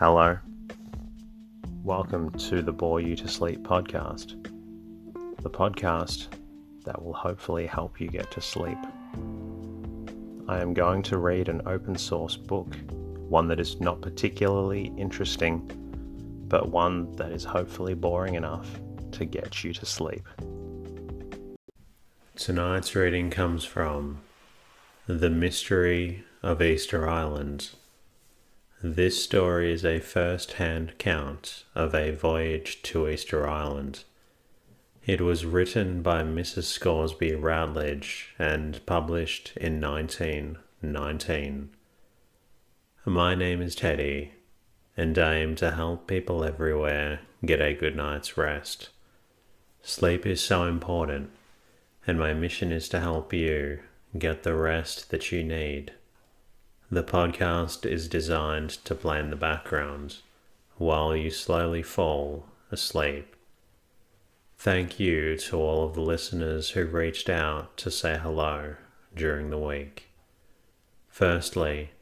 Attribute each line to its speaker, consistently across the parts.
Speaker 1: Hello. Welcome to the Bore You to Sleep podcast. The podcast that will hopefully help you get to sleep. I am going to read an open source book, one that is not particularly interesting, but one that is hopefully boring enough to get you to sleep. Tonight's reading comes from The Mystery of Easter Island. This story is a first-hand account of a voyage to Easter Island. It was written by Mrs. Scoresby Routledge and published in 1919. My name is Teddy, and I aim to help people everywhere get a good night's rest. Sleep is so important, and my mission is to help you get the rest that you need. The podcast is designed to play in the background while you slowly fall asleep. Thank you to all of the listeners who reached out to say hello during the week. Firstly,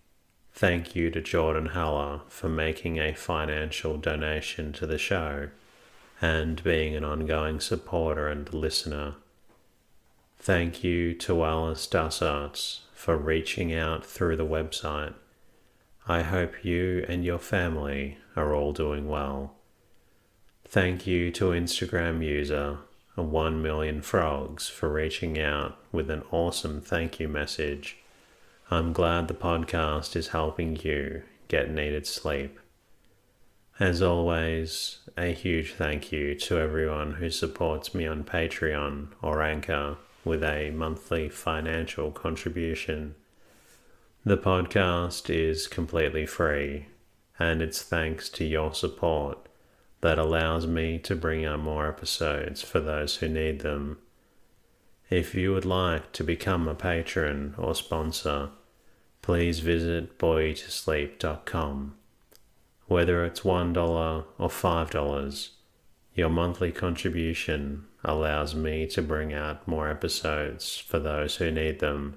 Speaker 1: thank you to Jordan Haller for making a financial donation to the show and being an ongoing supporter and listener. Thank you to Alice Dussarts for reaching out through the website. I hope you and your family are all doing well. Thank you to Instagram user 1 Million Frogs for reaching out with an awesome thank you message. I'm glad the podcast is helping you get needed sleep. As always, a huge thank you to everyone who supports me on Patreon or Anchor with a monthly financial contribution. The podcast is completely free, and it's thanks to your support that allows me to bring out more episodes for those who need them. If you would like to become a patron or sponsor, please visit boytosleep.com. Whether it's $1 or $5, your monthly contribution allows me to bring out more episodes for those who need them.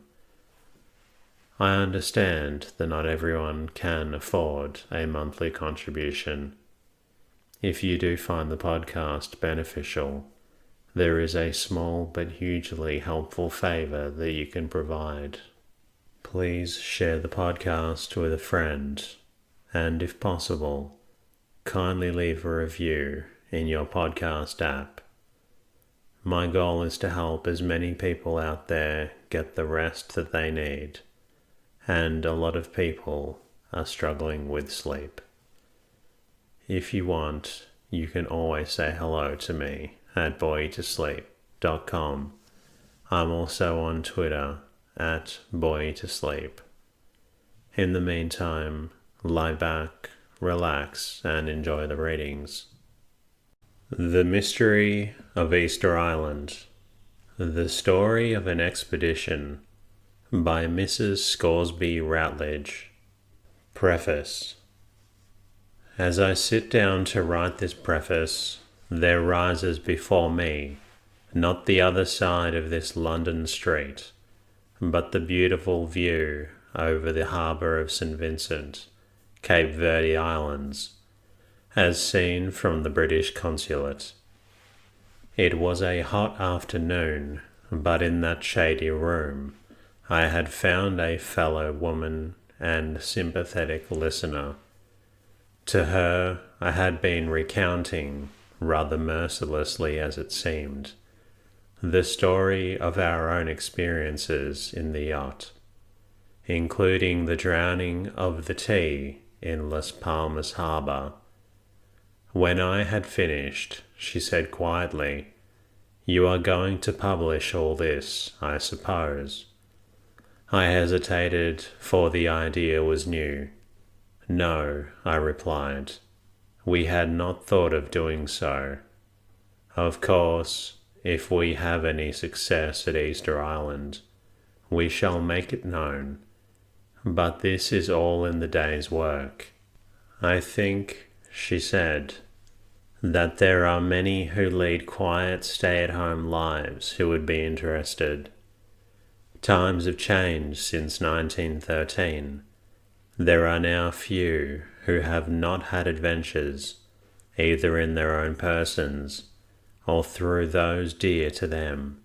Speaker 1: I understand that not everyone can afford a monthly contribution. If you do find the podcast beneficial, there is a small but hugely helpful favor that you can provide. Please share the podcast with a friend, and if possible, kindly leave a review in your podcast app. My goal is to help as many people out there get the rest that they need, and a lot of people are struggling with sleep. If you want, you can always say hello to me at boytosleep.com. I'm also on Twitter at boytosleep. In the meantime, lie back, relax, and enjoy the readings. The Mystery of Easter Island. The Story of an Expedition by Mrs. Scoresby Routledge. Preface. As I sit down to write this preface, there rises before me not the other side of this London street, but the beautiful view over the harbour of St. Vincent, Cape Verde Islands, as seen from the British consulate. It was a hot afternoon, but in that shady room I had found a fellow woman and sympathetic listener. To her I had been recounting, rather mercilessly as it seemed, the story of our own experiences in the yacht, including the drowning of the tea in Las Palmas Harbour. When I had finished, she said quietly, "You are going to publish all this, I suppose?" I hesitated, for the idea was new. "No," I replied. "We had not thought of doing so. Of course, if we have any success at Easter Island, we shall make it known. But this is all in the day's work. I think," she said, "that there are many who lead quiet stay-at-home lives who would be interested. Times have changed since 1913. There are now few who have not had adventures, either in their own persons or through those dear to them,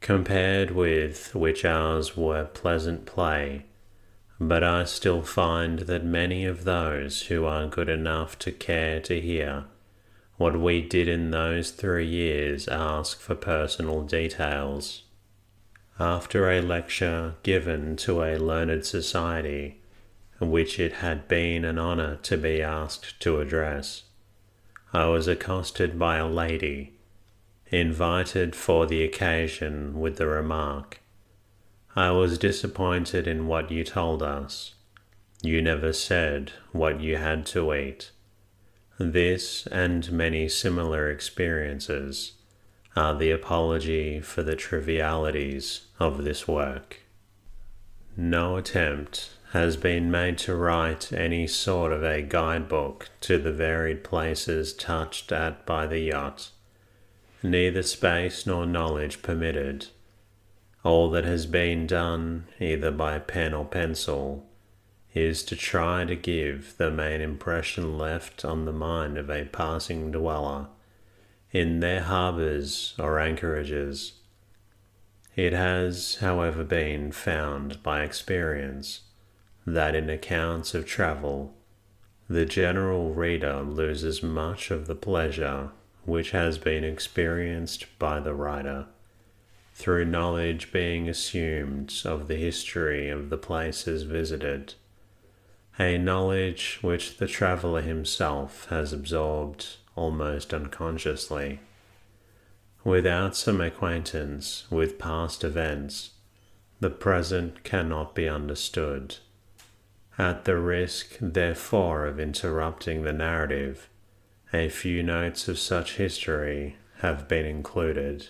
Speaker 1: compared with which ours were pleasant play. But I still find that many of those who are good enough to care to hear what we did in those 3 years ask for personal details. After a lecture given to a learned society, which it had been an honour to be asked to address, I was accosted by a lady, invited for the occasion, with the remark, "I was disappointed in what you told us. You never said what you had to eat." This and many similar experiences are the apology for the trivialities of this work. No attempt has been made to write any sort of a guidebook to the varied places touched at by the yacht. Neither space nor knowledge permitted. All that has been done, either by pen or pencil, is to try to give the main impression left on the mind of a passing dweller in their harbours or anchorages. It has, however, been found by experience that in accounts of travel, the general reader loses much of the pleasure which has been experienced by the writer, through knowledge being assumed of the history of the places visited, a knowledge which the traveller himself has absorbed almost unconsciously. Without some acquaintance with past events, the present cannot be understood. At the risk, therefore, of interrupting the narrative, a few notes of such history have been included.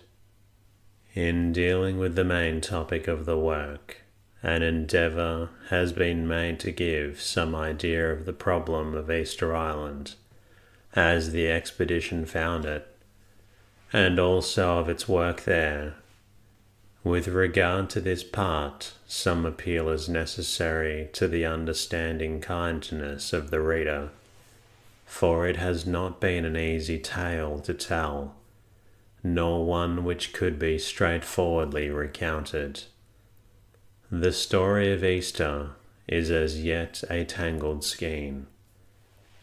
Speaker 1: In dealing with the main topic of the work, an endeavour has been made to give some idea of the problem of Easter Island, as the expedition found it, and also of its work there. With regard to this part, some appeal is necessary to the understanding kindness of the reader, for it has not been an easy tale to tell, nor one which could be straightforwardly recounted. The story of Easter is as yet a tangled skein.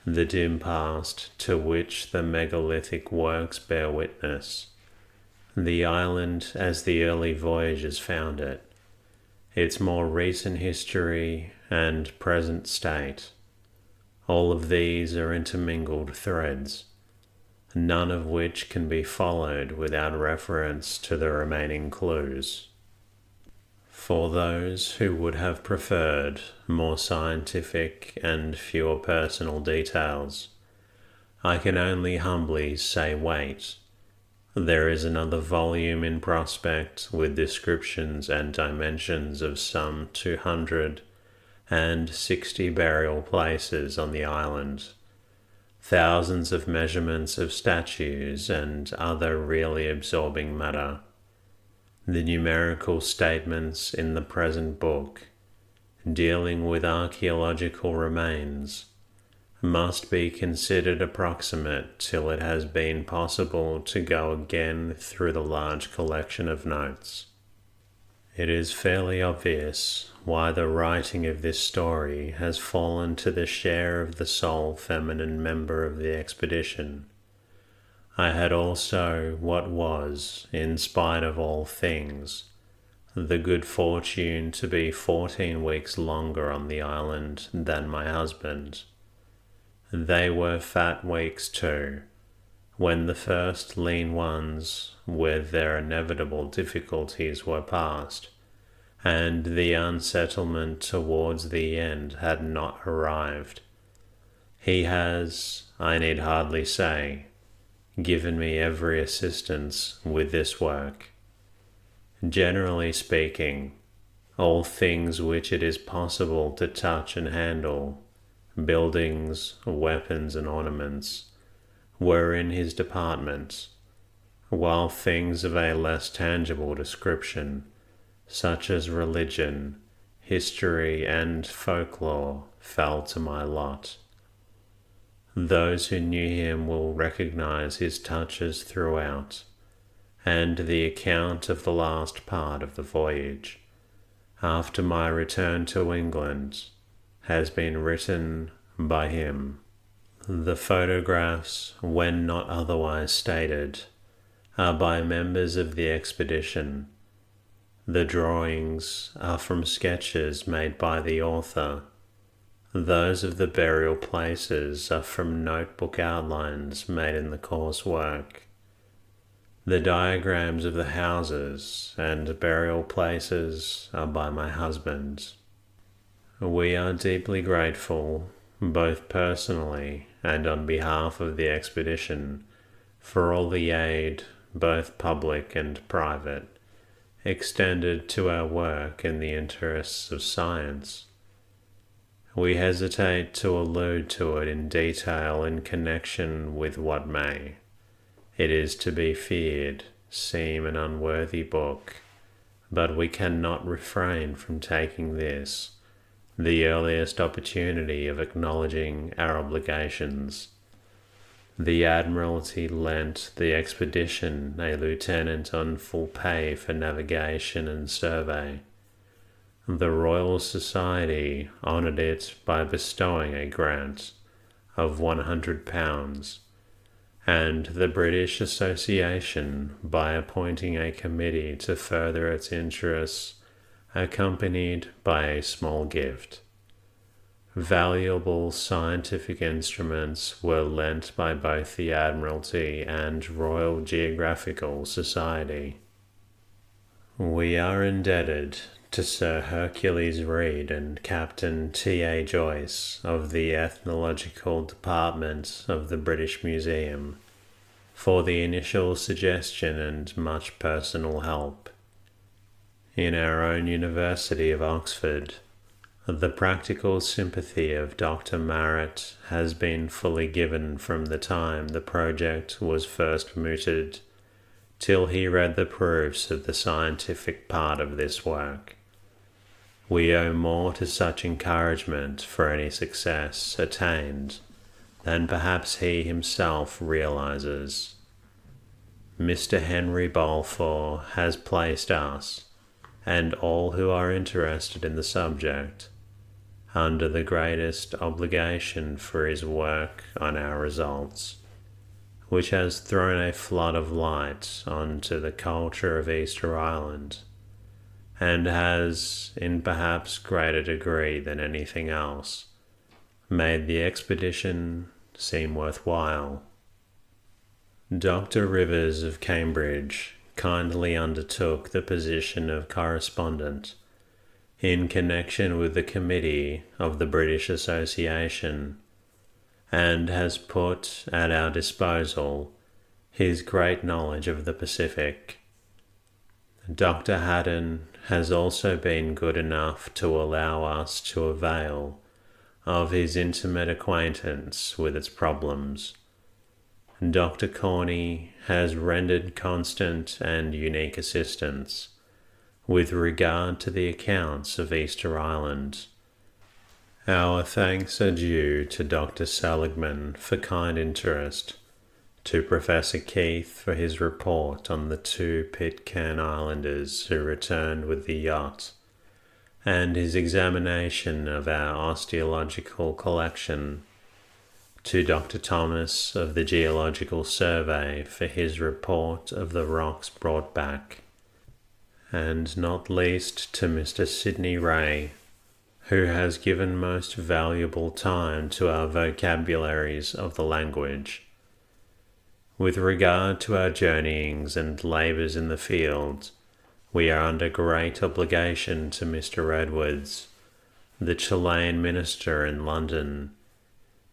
Speaker 1: The dim past to which the megalithic works bear witness, the island as the early voyagers found it, its more recent history and present state, all of these are intermingled threads, none of which can be followed without reference to the remaining clues. For those who would have preferred more scientific and fewer personal details, I can only humbly say wait. There is another volume in prospect with descriptions and dimensions of some 260 burial places on the island, thousands of measurements of statues and other really absorbing matter. The numerical statements in the present book, dealing with archaeological remains, must be considered approximate till it has been possible to go again through the large collection of notes. It is fairly obvious why the writing of this story has fallen to the share of the sole feminine member of the expedition. I had also what was, in spite of all things, the good fortune to be 14 weeks longer on the island than my husband. They were fat weeks too, when the first lean ones with their inevitable difficulties were past, and the unsettlement towards the end had not arrived. He has, I need hardly say, given me every assistance with this work. Generally speaking, all things which it is possible to touch and handle, buildings, weapons and ornaments, were in his department, while things of a less tangible description, such as religion, history, and folklore fell to my lot. Those who knew him will recognize his touches throughout, and the account of the last part of the voyage, after my return to England, has been written by him. The photographs, when not otherwise stated, are by members of the expedition. The drawings are from sketches made by the author. Those of the burial places are from notebook outlines made in the coursework. The diagrams of the houses and burial places are by my husband. We are deeply grateful, both personally and on behalf of the expedition, for all the aid, both public and private, extended to our work in the interests of science. We hesitate to allude to it in detail in connection with what may, it is to be feared, seem an unworthy book, but we cannot refrain from taking this, the earliest opportunity of acknowledging our obligations. The Admiralty lent the expedition a lieutenant on full pay for navigation and survey. The Royal Society honoured it by bestowing a grant of £100, and the British Association by appointing a committee to further its interests, accompanied by a small gift. Valuable scientific instruments were lent by both the Admiralty and Royal Geographical Society. We are indebted to Sir Hercules Reid and Captain T.A. Joyce of the Ethnological Department of the British Museum for the initial suggestion and much personal help. In our own University of Oxford, the practical sympathy of Dr. Marrett has been fully given from the time the project was first mooted till he read the proofs of the scientific part of this work. We owe more to such encouragement for any success attained than perhaps he himself realizes. Mr. Henry Balfour has placed us, and all who are interested in the subject, under the greatest obligation for his work on our results, which has thrown a flood of light onto the culture of Easter Island, and has, in perhaps greater degree than anything else, made the expedition seem worthwhile. Dr. Rivers of Cambridge kindly undertook the position of correspondent in connection with the committee of the British Association, and has put at our disposal his great knowledge of the Pacific. Dr. Haddon has also been good enough to allow us to avail of his intimate acquaintance with its problems. Dr. Corney has rendered constant and unique assistance with regard to the accounts of Easter Island. Our thanks are due to Dr. Seligman for kind interest, to Professor Keith for his report on the 2 Pitcairn Islanders who returned with the yacht, and his examination of our osteological collection, to Dr. Thomas of the Geological Survey for his report of the rocks brought back, and not least to Mr. Sidney Ray, who has given most valuable time to our vocabularies of the language. With regard to our journeyings and labours in the field, we are under great obligation to Mr. Edwards, the Chilean minister in London,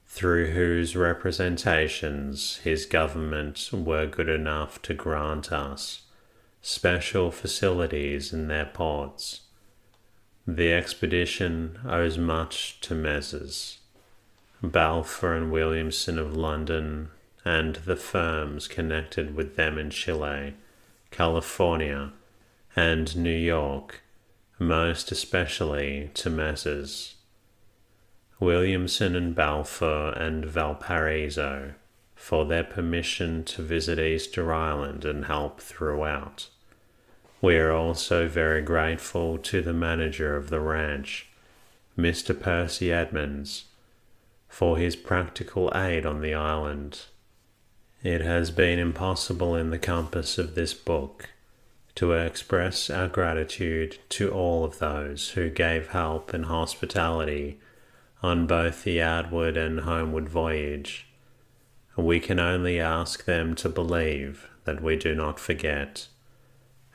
Speaker 1: through whose representations his government were good enough to grant us special facilities in their ports. The expedition owes much to Messrs. Balfour and Williamson of London, and the firms connected with them in Chile, California, and New York, most especially to Messrs. Williamson and Balfour and Valparaiso for their permission to visit Easter Island and help throughout. We are also very grateful to the manager of the ranch, Mr. Percy Edmonds, for his practical aid on the island. It has been impossible in the compass of this book to express our gratitude to all of those who gave help and hospitality on both the outward and homeward voyage. We can only ask them to believe that we do not forget,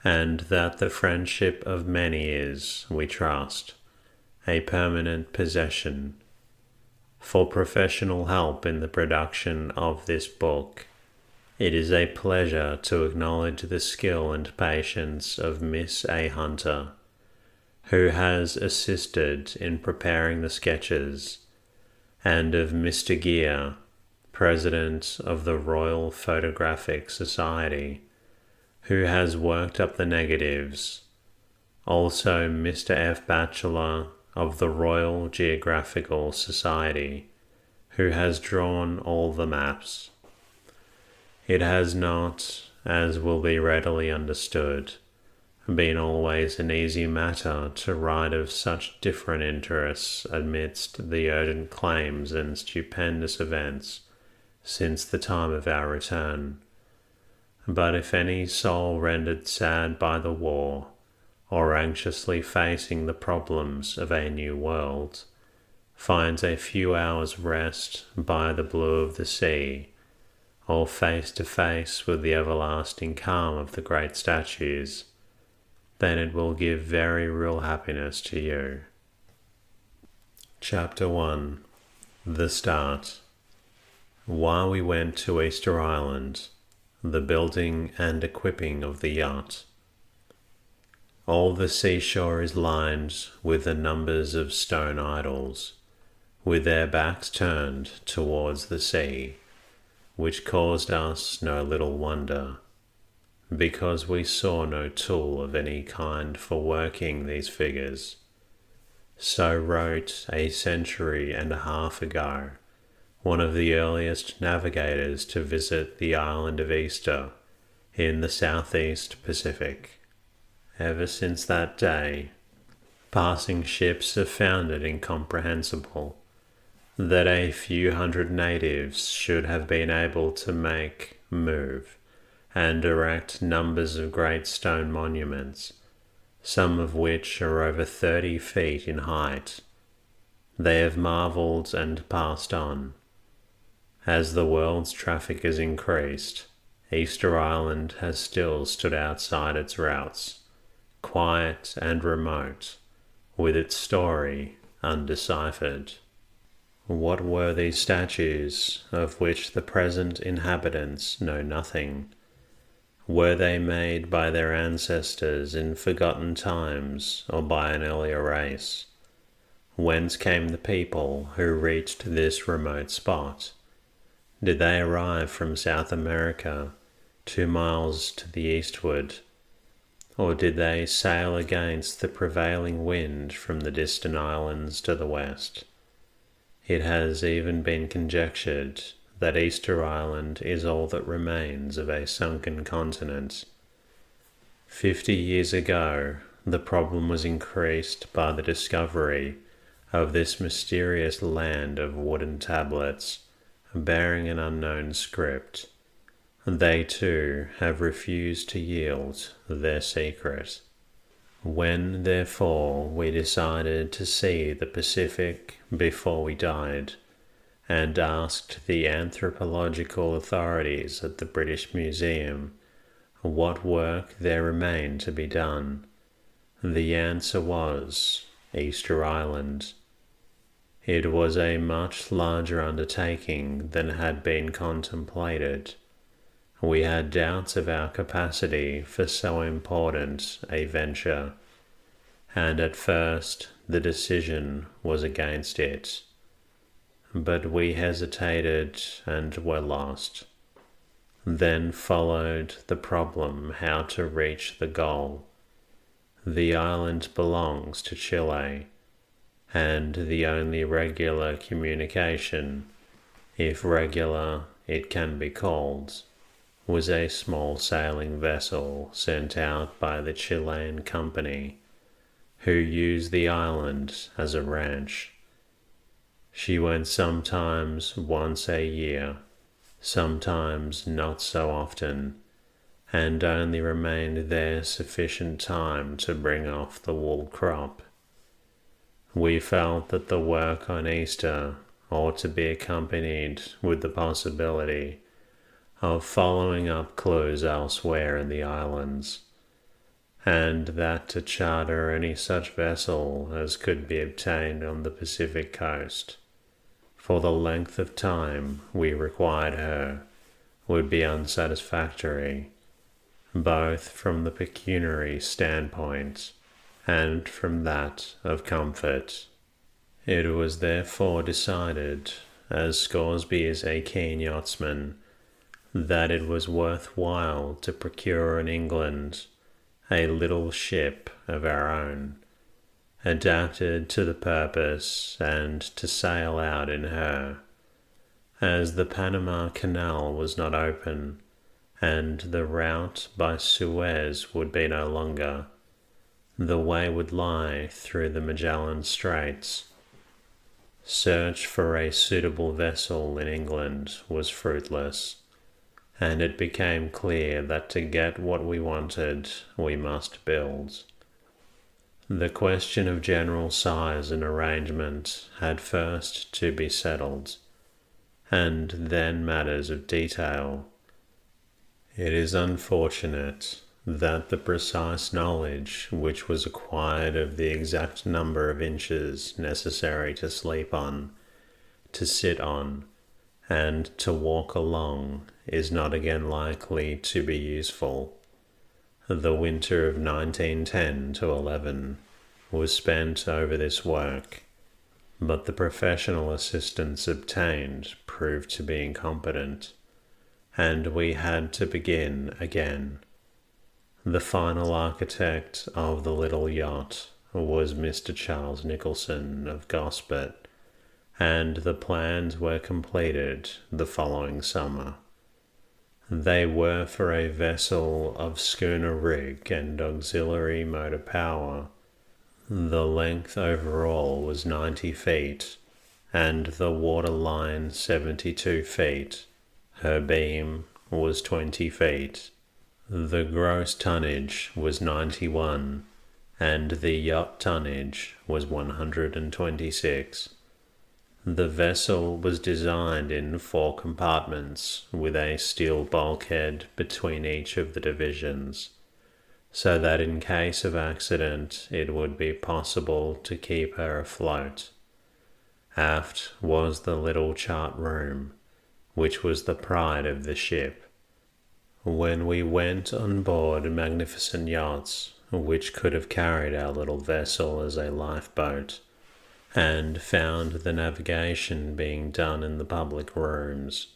Speaker 1: and that the friendship of many is, we trust, a permanent possession. For professional help in the production of this book, it is a pleasure to acknowledge the skill and patience of Miss A. Hunter, who has assisted in preparing the sketches, and of Mr. Gear, President of the Royal Photographic Society, who has worked up the negatives. Also Mr. F. Batchelor of the Royal Geographical Society, who has drawn all the maps. It has not, as will be readily understood, been always an easy matter to write of such different interests amidst the urgent claims and stupendous events since the time of our return. But if any soul rendered sad by the war, or anxiously facing the problems of a new world, finds a few hours' rest by the blue of the sea, or face to face with the everlasting calm of the great statues, then it will give very real happiness to you. Chapter 1. The Start. Why we went to Easter Island, the building and equipping of the yacht. All the seashore is lined with the numbers of stone idols, with their backs turned towards the sea, which caused us no little wonder, because we saw no tool of any kind for working these figures. So wrote a century and a half ago one of the earliest navigators to visit the island of Easter in the southeast Pacific. Ever since that day, passing ships have found it incomprehensible that a few hundred natives should have been able to make, move, and erect numbers of great stone monuments, some of which are over 30 feet in height. They have marveled and passed on. As the world's traffic has increased, Easter Island has still stood outside its routes, quiet and remote, with its story undeciphered. What were these statues of which the present inhabitants know nothing? Were they made by their ancestors in forgotten times or by an earlier race? Whence came the people who reached this remote spot? Did they arrive from South America, 2 miles to the eastward, or did they sail against the prevailing wind from the distant islands to the west? It has even been conjectured that Easter Island is all that remains of a sunken continent. 50 years ago, the problem was increased by the discovery of this mysterious land of wooden tablets bearing an unknown script. They too have refused to yield their secret. When, therefore, we decided to see the Pacific before we died, and asked the anthropological authorities at the British Museum what work there remained to be done, the answer was Easter Island. It was a much larger undertaking than had been contemplated. We had doubts of our capacity for so important a venture, and at first the decision was against it. But we hesitated and were lost. Then followed the problem how to reach the goal. The island belongs to Chile, and the only regular communication, if regular it can be called, was a small sailing vessel sent out by the Chilean company, who used the island as a ranch. She went sometimes once a year, sometimes not so often, and only remained there sufficient time to bring off the wool crop. We felt that the work on Easter ought to be accompanied with the possibility of following up clues elsewhere in the islands, and that to charter any such vessel as could be obtained on the Pacific coast, for the length of time we required her, would be unsatisfactory, both from the pecuniary standpoint and from that of comfort. It was therefore decided, as Scoresby is a keen yachtsman, that it was worth while to procure in England a little ship of our own, adapted to the purpose, and to sail out in her, as the Panama Canal was not open, and the route by Suez would be no longer. The way would lie through the Magellan Straits. Search for a suitable vessel in England was fruitless, and it became clear that to get what we wanted, we must build. The question of general size and arrangement had first to be settled, and then matters of detail. It is unfortunate that the precise knowledge which was acquired of the exact number of inches necessary to sleep on, to sit on, and to walk along is not again likely to be useful. The winter of 1910-11 was spent over this work, but the professional assistance obtained proved to be incompetent, and we had to begin again. The final architect of the little yacht was Mr. Charles Nicholson of Gosport, and the plans were completed the following summer. They were for a vessel of schooner rig and auxiliary motor power. The length overall was 90 feet, and the water line 72 feet. Her beam was 20 feet. The gross tonnage was 91, and the yacht tonnage was 126. The vessel was designed in 4 compartments with a steel bulkhead between each of the divisions, so that in case of accident it would be possible to keep her afloat. Aft was the little chart room, which was the pride of the ship. When we went on board magnificent yachts, which could have carried our little vessel as a lifeboat, and found the navigation being done in the public rooms,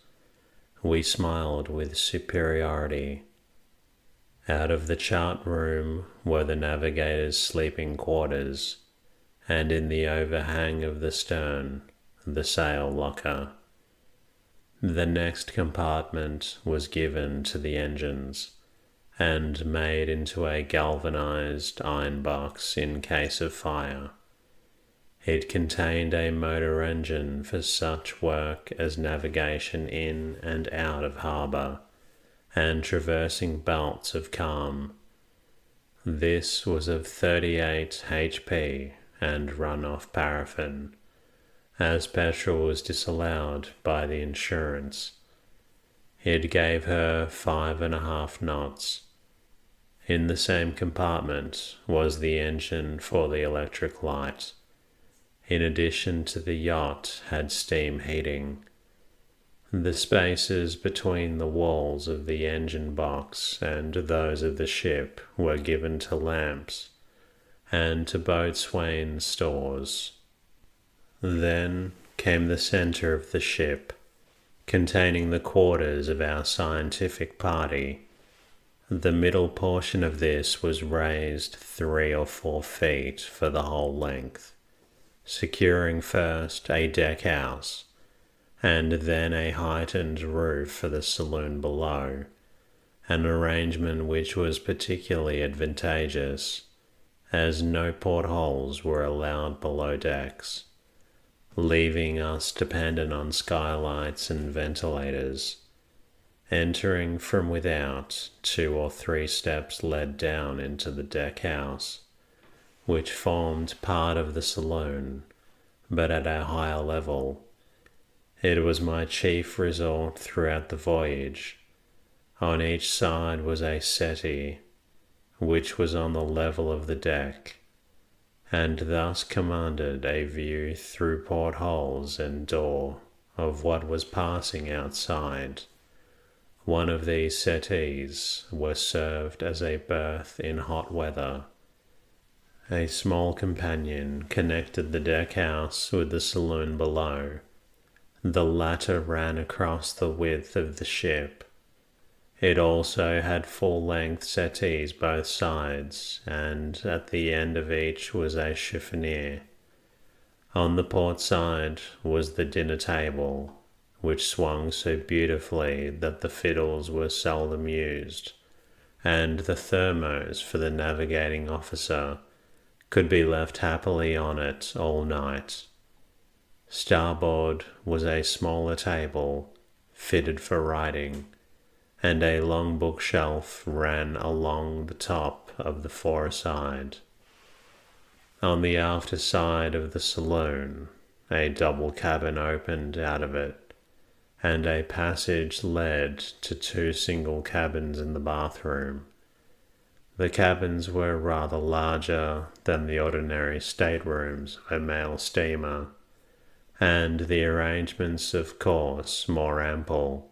Speaker 1: we smiled with superiority. Out of the chart room were the navigator's sleeping quarters, and in the overhang of the stern, the sail locker. The next compartment was given to the engines, and made into a galvanized iron box in case of fire. It contained a motor engine for such work as navigation in and out of harbour, and traversing belts of calm. This was of 38 HP and run off paraffin, as petrol was disallowed by the insurance. It gave her 5.5 knots. In the same compartment was the engine for the electric light. In addition to the yacht had steam heating. The spaces between the walls of the engine box and those of the ship were given to lamps, and to boatswain's stores. Then came the centre of the ship, containing the quarters of our scientific party. The middle portion of this was raised 3 or 4 feet for the whole length, securing first a deck house, and then a heightened roof for the saloon below, an arrangement which was particularly advantageous, as no portholes were allowed below decks, leaving us dependent on skylights and ventilators. Entering from without, 2 or 3 steps led down into the deck house, which formed part of the saloon, but at a higher level. It was my chief resort throughout the voyage. On each side was a settee, which was on the level of the deck, and thus commanded a view through portholes and door of what was passing outside. One of these settees was served as a berth in hot weather. A small companion connected the deck house with the saloon below. The latter ran across the width of the ship. It also had full-length settees both sides, and at the end of each was a chiffonier. On the port side was the dinner table, which swung so beautifully that the fiddles were seldom used, and the thermos for the navigating officer could be left happily on it all night. Starboard was a smaller table, fitted for writing, and a long bookshelf ran along the top of the foreside. On the after side of the saloon, a double cabin opened out of it, and a passage led to 2 single cabins in the bathroom. The cabins were rather larger than the ordinary staterooms of a mail steamer, and the arrangements, of course, more ample.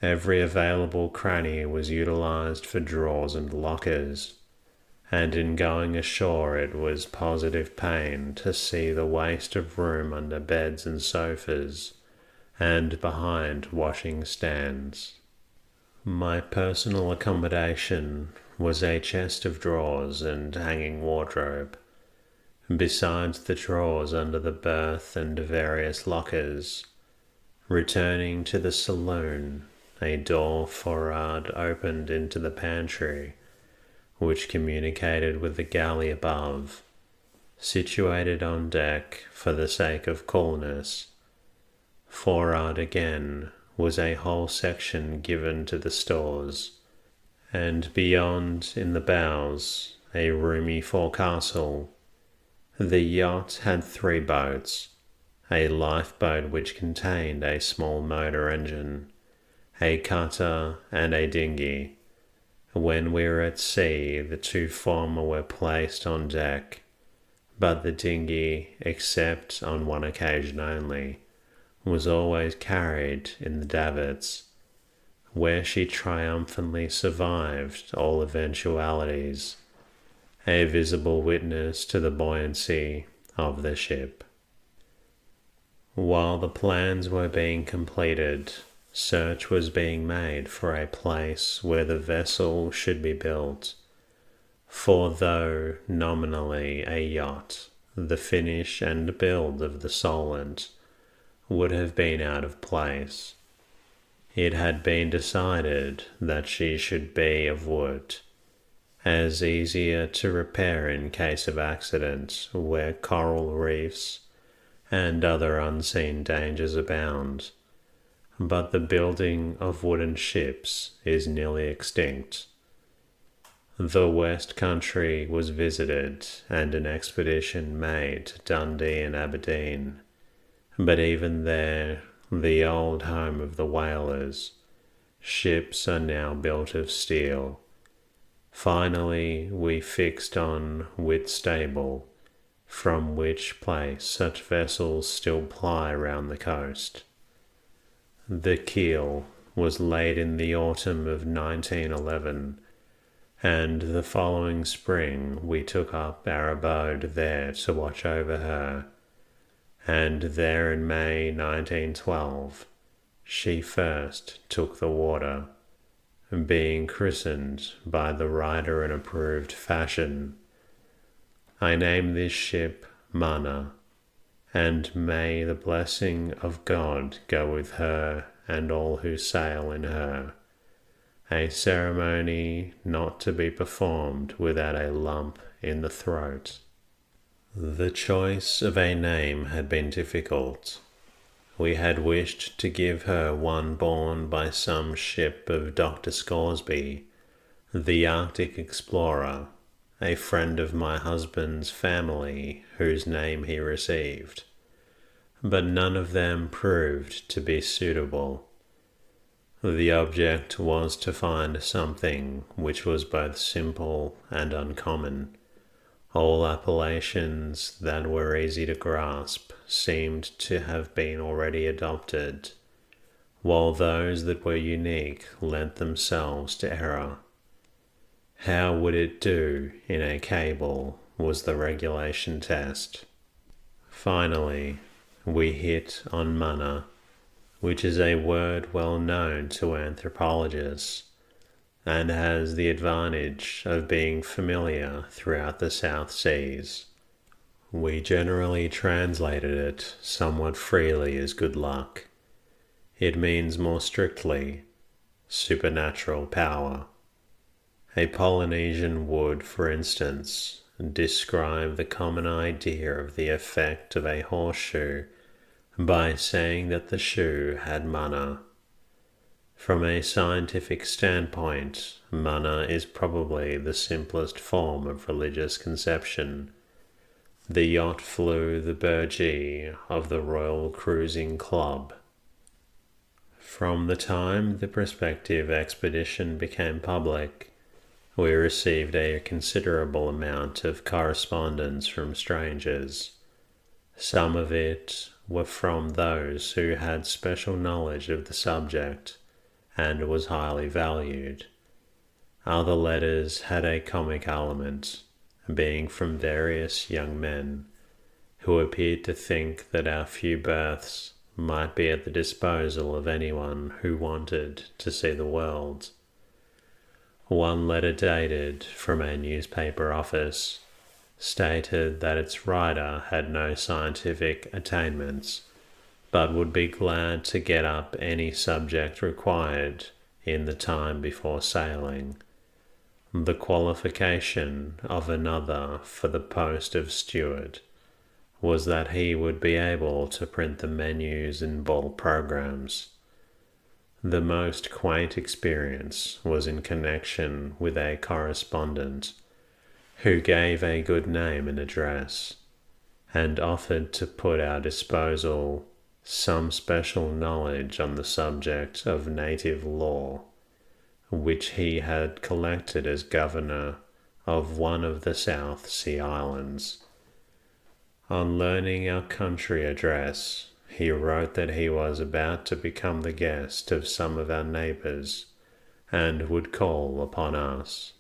Speaker 1: Every available cranny was utilized for drawers and lockers, and in going ashore it was positive pain to see the waste of room under beds and sofas, and behind washing stands. My personal accommodation was a chest of drawers and hanging wardrobe. Besides the drawers under the berth and various lockers, returning to the saloon, a door forward opened into the pantry, which communicated with the galley above, situated on deck for the sake of coolness. Forward again was a whole section given to the stores, and beyond, in the bows, a roomy forecastle. The yacht had 3 boats, a lifeboat which contained a small motor engine, a cutter, and a dinghy. When we were at sea, the 2 former were placed on deck, but the dinghy, except on one occasion only, was always carried in the davits, where she triumphantly survived all eventualities, a visible witness to the buoyancy of the ship. While the plans were being completed, search was being made for a place where the vessel should be built, for though nominally a yacht, the finish and build of the Solent would have been out of place. It had been decided that she should be of wood, as easier to repair in case of accident where coral reefs and other unseen dangers abound, but the building of wooden ships is nearly extinct. The West Country was visited and an expedition made to Dundee and Aberdeen, but even there, the old home of the whalers, ships are now built of steel. Finally, we fixed on Whitstable, from which place such vessels still ply round the coast. The keel was laid in the autumn of 1911, and the following spring we took up our abode there to watch over her, and there in May 1912 she first took the water, being christened by the writer in approved fashion. I name this ship Mana, and may the blessing of God go with her and all who sail in her, a ceremony not to be performed without a lump in the throat. The choice of a name had been difficult. We had wished to give her one borne by some ship of Dr. Scoresby, the Arctic explorer, a friend of my husband's family whose name he received, but none of them proved to be suitable. The object was to find something which was both simple and uncommon. All appellations that were easy to grasp seemed to have been already adopted, while those that were unique lent themselves to error. How would it do in a cable was the regulation test. Finally, we hit on mana, which is a word well known to anthropologists, and has the advantage of being familiar throughout the South Seas. We generally translated it somewhat freely as good luck. It means more strictly supernatural power. A Polynesian would, for instance, describe the common idea of the effect of a horseshoe by saying that the shoe had mana. From a scientific standpoint, mana is probably the simplest form of religious conception. The yacht flew the burgee of the Royal Cruising Club. From the time the prospective expedition became public, we received a considerable amount of correspondence from strangers. Some of it were from those who had special knowledge of the subject and was highly valued. Other letters had a comic element, being from various young men who appeared to think that our few births might be at the disposal of anyone who wanted to see the world. One letter dated from a newspaper office stated that its writer had no scientific attainments, but would be glad to get up any subject required in the time before sailing. The qualification of another for the post of steward was that he would be able to print the menus and ball programs. The most quaint experience was in connection with a correspondent who gave a good name and address, and offered to put our disposal some special knowledge on the subject of native law, which he had collected as governor of one of the South Sea Islands. On learning our country address, he wrote that he was about to become the guest of some of our neighbors and would call upon us.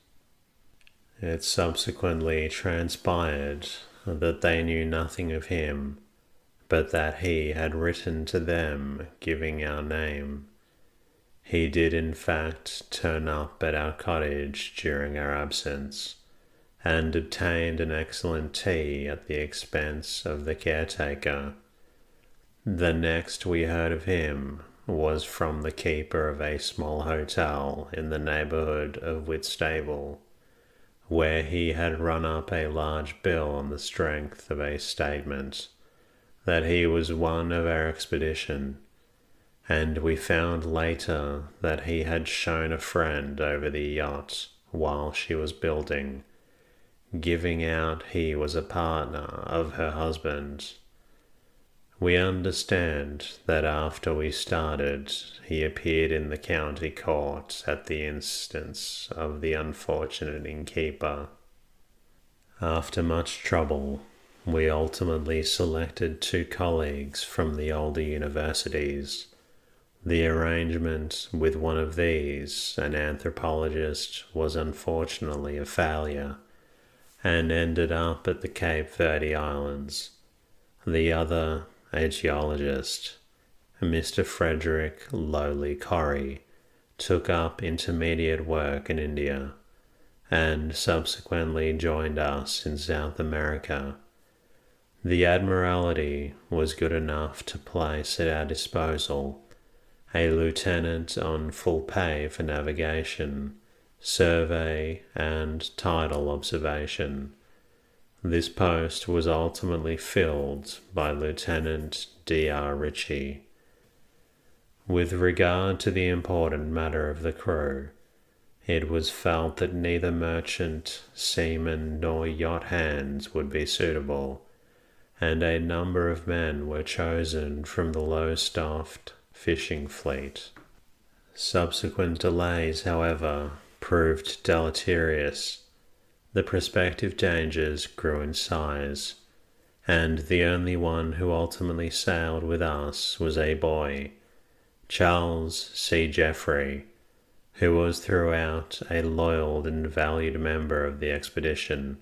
Speaker 1: It subsequently transpired that they knew nothing of him, but that he had written to them giving our name. He did in fact turn up at our cottage during our absence, and obtained an excellent tea at the expense of the caretaker. The next we heard of him was from the keeper of a small hotel in the neighbourhood of Whitstable, where he had run up a large bill on the strength of a statement that he was one of our expedition, and we found later that he had shown a friend over the yacht while she was building, giving out he was a partner of her husband. We understand that after we started, he appeared in the county court at the instance of the unfortunate innkeeper. After much trouble, we ultimately selected 2 colleagues from the older universities. The arrangement with one of these, an anthropologist, was unfortunately a failure, and ended up at the Cape Verde Islands. The other, a geologist, Mr. Frederick Lowley Corrie, took up intermediate work in India, and subsequently joined us in South America. The Admiralty was good enough to place at our disposal a lieutenant on full pay for navigation, survey, and tidal observation. This post was ultimately filled by Lieutenant D.R. Ritchie. With regard to the important matter of the crew, it was felt that neither merchant, seaman, nor yacht hands would be suitable, and a number of men were chosen from the low-staffed fishing fleet. Subsequent delays, however, proved deleterious. The prospective dangers grew in size, and the only one who ultimately sailed with us was a boy, Charles C. Jeffrey, who was throughout a loyal and valued member of the expedition.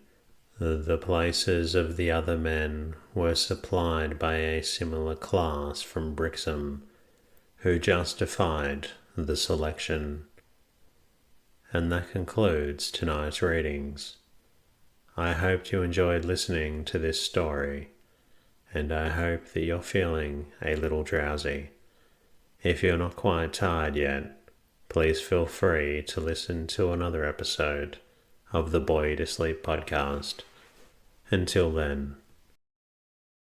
Speaker 1: The places of the other men were supplied by a similar class from Brixham, who justified the selection. And that concludes tonight's readings. I hope you enjoyed listening to this story, and I hope that you're feeling a little drowsy. If you're not quite tired yet, please feel free to listen to another episode of the Boy to Sleep podcast. Until then,